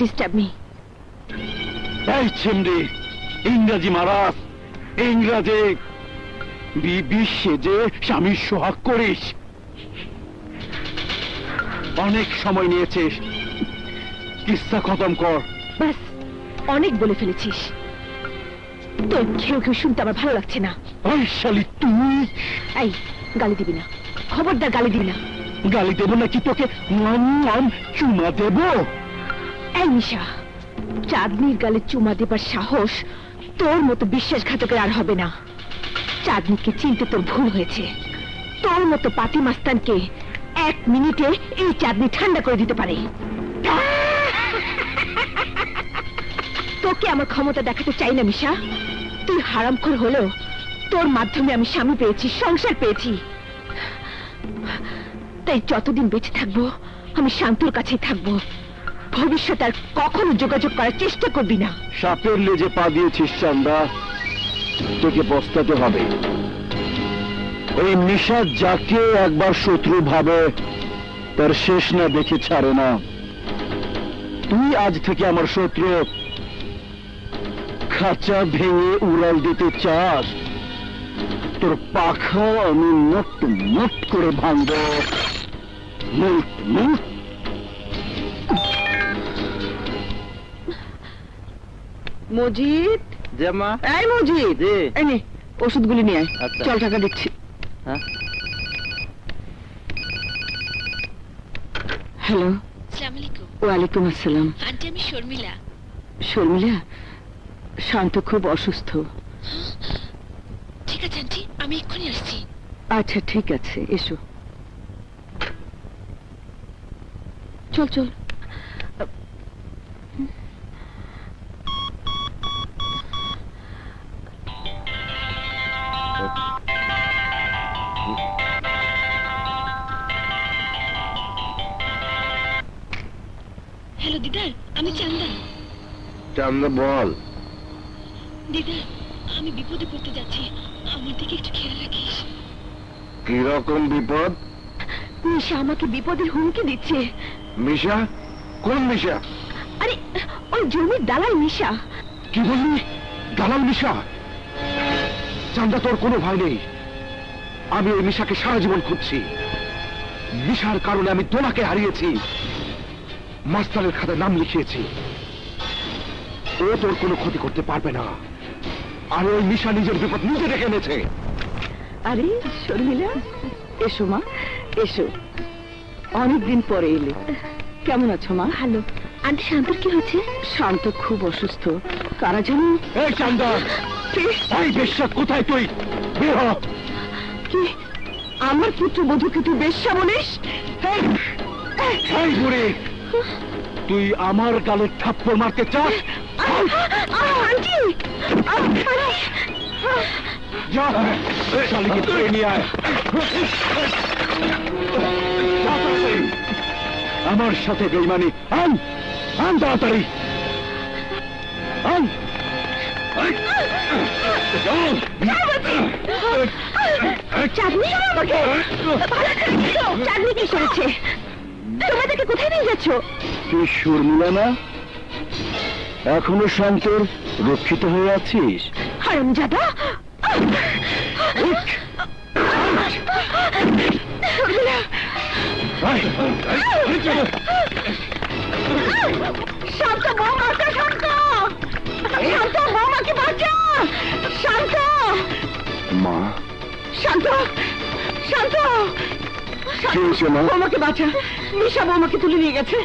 disturb me. এই চিমড়ি, ইংরাজি মারাস, ইংরাজি বিবি সেজে স্বামীর সোহাগ করিস। অনেক সময় নিয়েছিস, কিস্সা খতম কর। বাস, অনেক বলে ফেলেছিস। তোর কেউ কেউ শুনতে আমার ভালো লাগছে না। ওই শালি তুই! এই, গালি দিবি না, খবরদার গালি দিবি না। গালি দেব নাকি তোকে চুমা দেব? এই নিশা, চাঁদনির গালে চুমা দেবার সাহস তোর মতো বিশ্বাসঘাতকের আর হবে না। চাঁদনিকে চিনতে তোর ভুল হয়েছে। তোর মতো পাতি মাস্তানকে 1 মিনিটে এই চাঁদনি ঠান্ডা করে দিতে পারে। তোকে আমার ক্ষমতা দেখাতে চাই না মিশা। তুই হারামখোর হলেও তোর মাধ্যমে আমি স্বামী পেয়েছি, সংসার পেয়েছি। তাই যতদিন বেঁচে থাকবো আমি শান্তর কাছেই থাকবো। ভবিষ্যতে আর কখনো যোগাযোগ করার চেষ্টা করবি না। সাপের লেজে পা দিয়েছিস চান্দা, তোকে পস্তাতে হবে। ওই নিশা যাকে একবার শত্রু ভাবে তার শেষ না দেখে ছাড়ে না। তুই আজ থেকে আমার শত্রু। খাঁচা ভেঙে উড়াল দিতে চাস? তোর পাখা আমি মোট মোট করে ভাঙব। মোট মোট। মজিদ, যে মা। এই মজিদ, জি। এই নে ওষুধগুলি নিয়ে আয়। আচ্ছা। চল টাকা দিচ্ছি। হ্যাঁ, হ্যালো। আসসালামু আলাইকুম। ওয়ালাইকুম আসসালাম। আন্টি, আমি শর্মিলা। শর্মিলা, শান্ত খুব অসুস্থ। ঠিক আছে আন্টি, আমি এক্ষুনি আসছি। আচ্ছা ঠিক আছে, এসো। চল চল। হ্যালো দিদার, আমি চান্দা। চান্দা বল। দিদার, আমি বিপদে পড়তে যাচ্ছি, আমার দিকে একটু খেয়াল রাখিস। কিরকম বিপদ? নিশা আমাকে বিপদের হুমকি দিচ্ছে। মিশা? কোন মিশা? আরে ওই জমির দালাল নিশা। কি বললি? দালাল মিশা? চান্দা, তোর কোনো ভয় নেই। আমি ওই মিশাকে সারা জীবন খুঁজছি। মিশার কারণে আমি দোলাকে হারিয়েছি, মাস্টারের খাতায় নাম লিখিয়েছি। ও তোর কোনো ক্ষতি করতে পারবে না। আর ওই মিশা নিজের বিপদ নিজে ডেকে এনেছে। আরে শর্মিলা, এসো মা, এসো। অনেকদিন পরে এলে। কেমন আছো মা? ভালো। আন্টি, শান্তর কি হয়েছে? শান্ত খুব অসুস্থ। কারা জানো? এই চান্দা, এই বেশ্যা কোথায় তুই? বের হ। কি আমার পুত্রবধূকে তুই বেশ্যা বলিস? এই বুড়ি, তুই আমার গালে থাপ্পড় মারতে চাস? আন্টি, যা, শালিকে ধরে নিয়ে আয়। যা তাড়াতাড়ি। আমার সাথে বেইমানি আন, আন তাড়াতাড়ি আন। চাঁদনি আমাকে চাঁদনি কি করেছে? তোমাদেরকে কোথায় নিয়ে যাচ্ছ? তুই শর্মিলা না? এখনো শান্তর রক্ষিত হয়ে আছিস? হারামজাদা! শান্ত, বৌমাকে শান্ত! শান্ত, বৌমাকে বাঁচা! শান্ত! মা, শান্ত! শান্ত! কি হয়েছে মা? বৌমাকে বাঁচা! নিশা বৌমাকে তুলে নিয়ে গেছে।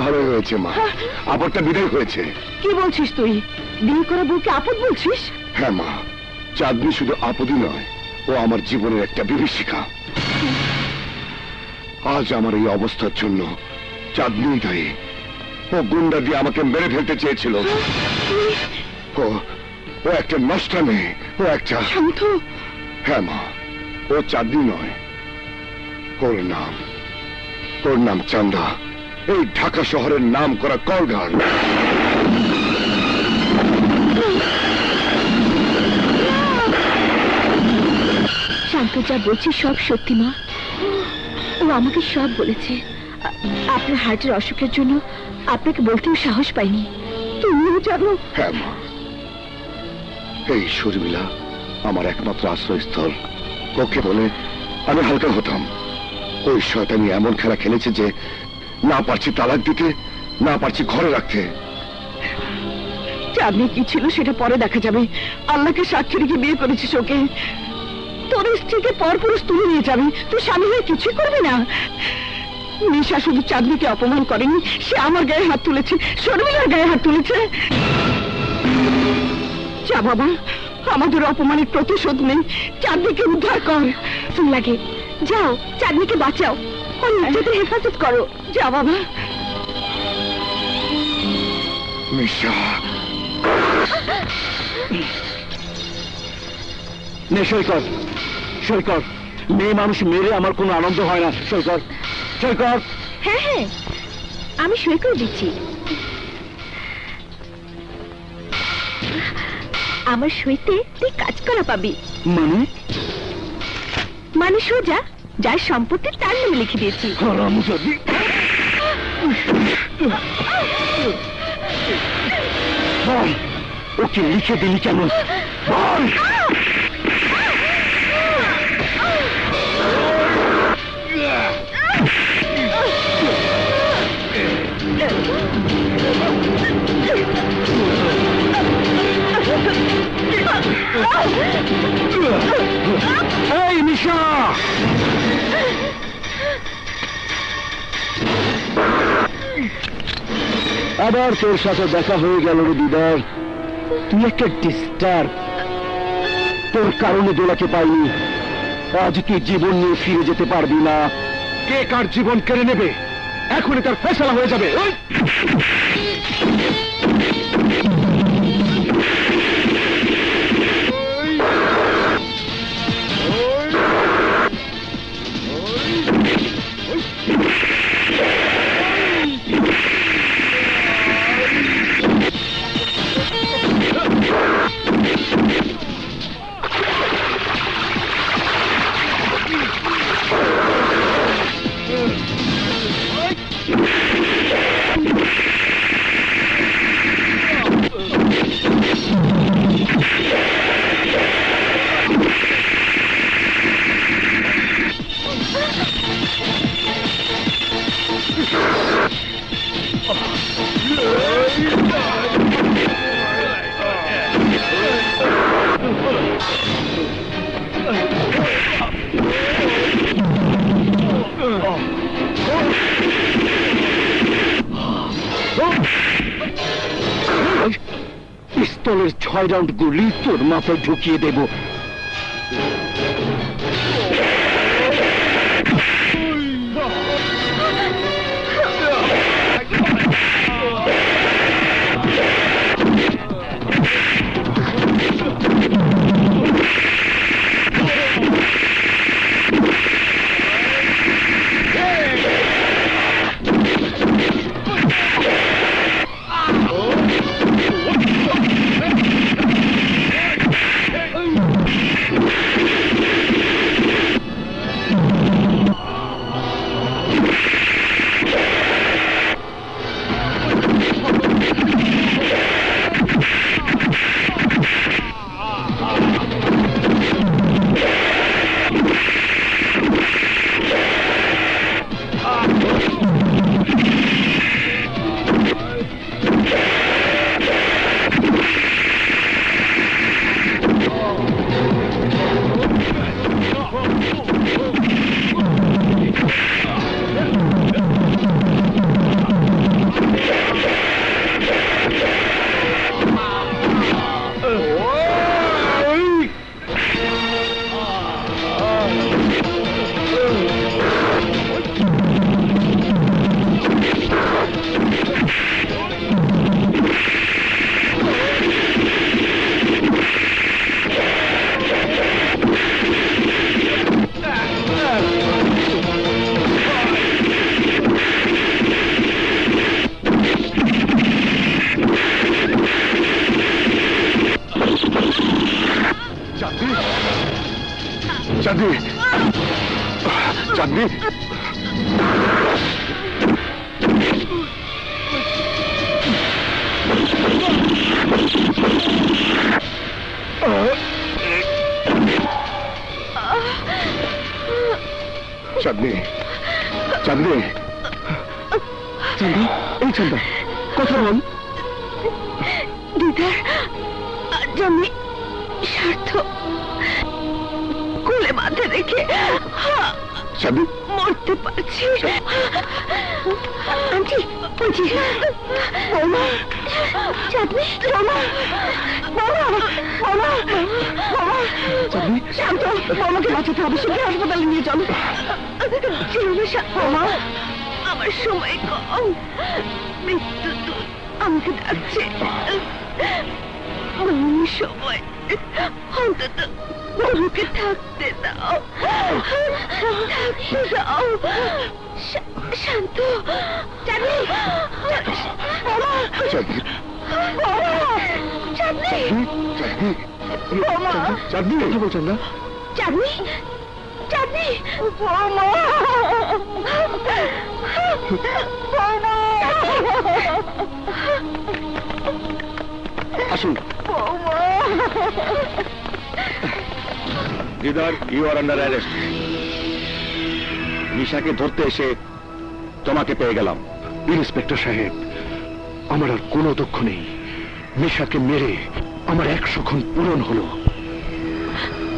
ভালো হয়েছে মা, আপদটা বিদায় হয়েছে। কি বলছিস তুই? বিয়ে করা বউকে আপদ বলছিস? হ্যাঁ মা, চাঁদনি শুধু আপদই নয়, ও আমার জীবনের একটা বিভীষিকা। আজ আমার এই অবস্থার জন্য চাঁদনি দায়ী। ও গুন্ডা দিয়ে আমাকে মেরে ফেলতে চেয়েছিল। ও একটা নষ্টা মেয়ে, ও একটা। শান্ত! হ্যাঁ মা, ও চাঁদনি নয়, ওর নাম চান্দা। এই ঢাকা শহরের নাম করা কলগার। শান্ত যা বলছি সব সত্যি মা। ও আমাকে সব বলেছে। আপনার হার্টের অসুখের জন্য আপনাকে বলতেও সাহস পাইনি। তুমিও জানো। হ্যাঁ মা, এই শর্মিলা আমার একমাত্র আশ্রয়স্থল। ওকে বলে আমি হালকা হতাম। ওই শয়তানি এমন খেলা খেলেছে যে না পারছি তালাক দিতে, না পারছি ঘরে রাখতে। চাঁদনি কি ছিল সেটা পরে দেখা যাবে। আল্লাহকে সাক্ষী রেখে বিয়ে করেছিস ওকে। তোর স্ত্রীকে পরপুরুষ তুলে নিয়ে যাবে, তুই স্বামী হয়ে কিছুই করবি না। নিশা শুধু চাঁদনিকে অপমান করেনি, সে আমার গায়ে হাত তুলেছে, শর্মিলার গায়ে হাত তুলেছে। যা বাবা, আমাদের অপমানের প্রতিশোধ নেই, চাঁদনিকে উদ্ধার কর। শুন লাগে, যাও চাঁদনিকে বাঁচাও, ওর নিজেদের হেফাজত করো। যা বাবা। মিশা, নে সৈকত, সৈকত, মেয়ে মানুষ মেরে আমার কোনো আনন্দ হয় না। সৈকত, সৈকত। হ্যাঁ হ্যাঁ, আমি সই করে দিচ্ছি। আমার সইতে তুই কাজ করা পাবি। মানে? মানে সোজা যার সম্পত্তি তার নামে লিখে দিয়েছি। হারামজাদি। বল, ওকে লিখে দিলি কেন? বল। এই নিশা, আবার তোর সাথে দেখা হয়ে গেল রে দিদার। তুই একটা ডিস্টার্ব। তোর কারণে দোলাকে পাইনি। আজ তুই জীবন নিয়ে ফিরে যেতে পারবি না। কে কার জীবন কেড়ে নেবে এখনই তার ফয়সালা হয়ে যাবে। পিস্তলের 6 রাউন্ড গুলি তোর মাথায় ঢুকিয়ে দেব। চাঁদনি, চাঁদনি, চাঁদনি, চাঁদনি, চাঁদা, এই চাঁদা, কথা বল। দিদার আজ আমি স্বার্থ কোলে মাথা রেখে চাঁদনি, মরতে পারছি। আন্টি, বলছি বৌমা, চাঁদনি, বৌমা, বৌমা, বৌমা, বৌমা, চাঁদনি, শান্ত, বৌমাকে বাঁচাতে হবে, শীঘ্র হাসপাতালে নিয়ে চলো। বৌমা, আমার সময় কম, মৃত্যু দূত আমাকে ডাকছে। আমার সময় অন্তত বৌমাকে থাকতে দাও, থাকতে দাও। শান্ত, চাঁদনি, বৌমা, চাঁদনি, বৌমা, চাঁদনি, চাঁদনি, বৌমা, চাঁদনি, কথা বল চাঁদা। চাঁদনি, চাঁদনি, বৌমা, বৌমা, আসুন। বৌমা। দিদার, ইউ আর আন্ডার অ্যারেস্ট। নিশাকে ধরতে এসে তোমাকে পেয়ে গেলাম। ইন্সপেক্টর সাহেব, আমার আর কোনো দুঃখ নেই। নিশাকে মেরে আমার 100 খুন পূরণ হলো।